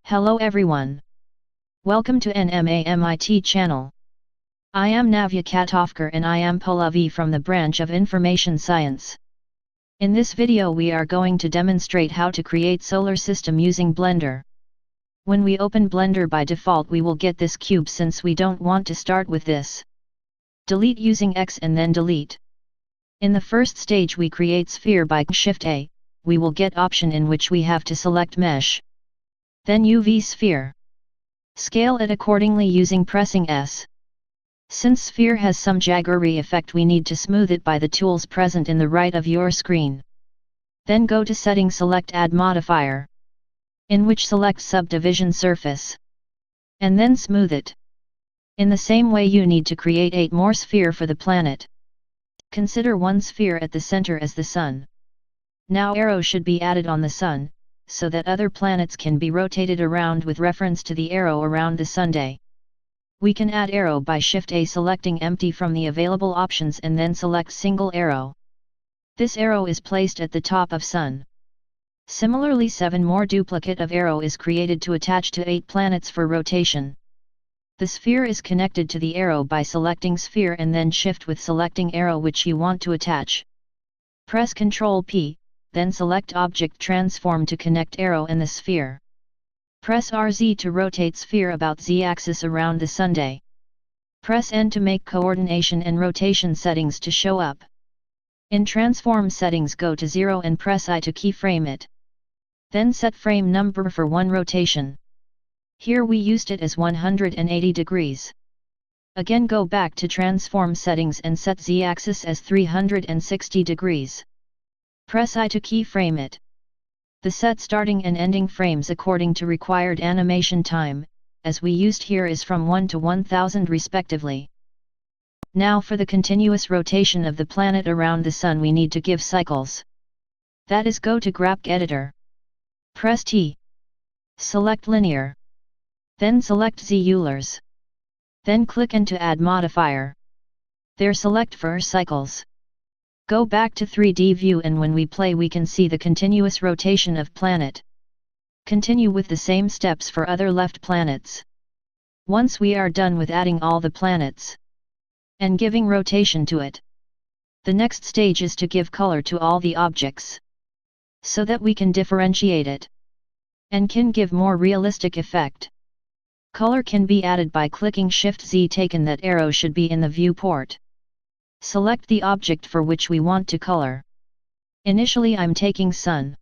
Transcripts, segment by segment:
Hello everyone. Welcome to NMAMIT channel. I am Navya Katovkar and I am Pallavi from the branch of Information Science. In this video we are going to demonstrate how to create solar system using Blender. When we open Blender by default we will get this cube since we don't want to start with this. Delete using X and then delete. In the first stage we create sphere by Shift A, we will get option in which we have to select mesh. Then UV sphere. Scale it accordingly using pressing S. Since sphere has some jaggery effect we need to smooth it by the tools present in the right of your screen. Then go to setting, select add modifier. In which select subdivision surface. And then smooth it. In the same way you need to create 8 more sphere for the planet. Consider one sphere at the center as the Sun. Now arrow should be added on the Sun, so that other planets can be rotated around with reference to the arrow around the Sunday. We can add arrow by Shift A selecting empty from the available options and then select single arrow. This arrow is placed at the top of Sun. Similarly 7 more duplicate of arrow is created to attach to 8 planets for rotation. The sphere is connected to the arrow by selecting sphere and then shift with selecting arrow which you want to attach. Press Ctrl P. Then select Object Transform to connect arrow and the sphere. Press RZ to rotate sphere about Z-axis around the Sunday. Press N to make coordination and rotation settings to show up. In Transform settings go to 0 and press I to keyframe it. Then set frame number for one rotation. Here we used it as 180 degrees. Again go back to Transform settings and set Z-axis as 360 degrees. Press I to keyframe it. The set starting and ending frames according to required animation time, as we used here is from 1 to 1000 respectively. Now for the continuous rotation of the planet around the Sun we need to give cycles. That is, go to Graphic Editor. Press T. Select Linear. Then select Z Eulers. Then click into Add Modifier. There select for cycles. Go back to 3D view and when we play we can see the continuous rotation of planet. Continue with the same steps for other left planets. Once we are done with adding all the planets and giving rotation to it, the next stage is to give color to all the objects, so that we can differentiate it and can give more realistic effect. Color can be added by clicking Shift Z. Taken that arrow should be in the viewport. Select the object for which we want to color. Initially I'm taking Sun.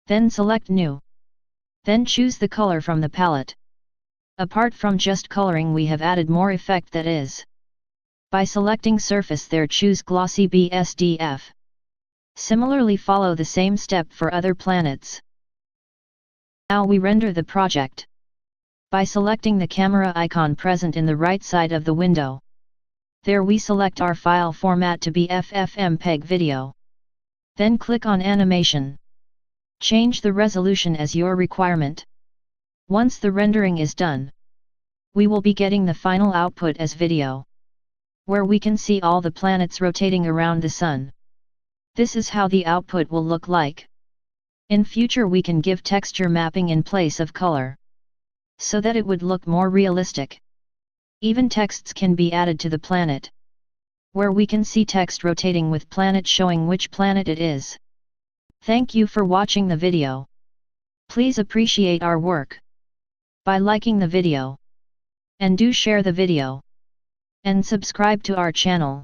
Then select New. Then choose the color from the palette. Apart from just coloring we have added more effect, that is, by selecting surface there choose glossy BSDF. Similarly follow the same step for other planets. Now we render the project. By selecting the camera icon present in the right side of the window. There we select our file format to be FFmpeg video. Then click on Animation. Change the resolution as your requirement. Once the rendering is done, we will be getting the final output as video, where we can see all the planets rotating around the Sun. This is how the output will look like. In future we can give texture mapping in place of color, so that it would look more realistic. Even texts can be added to the planet, where we can see text rotating with planet showing which planet it is. Thank you for watching the video. Please appreciate our work by liking the video, and do share the video, and subscribe to our channel.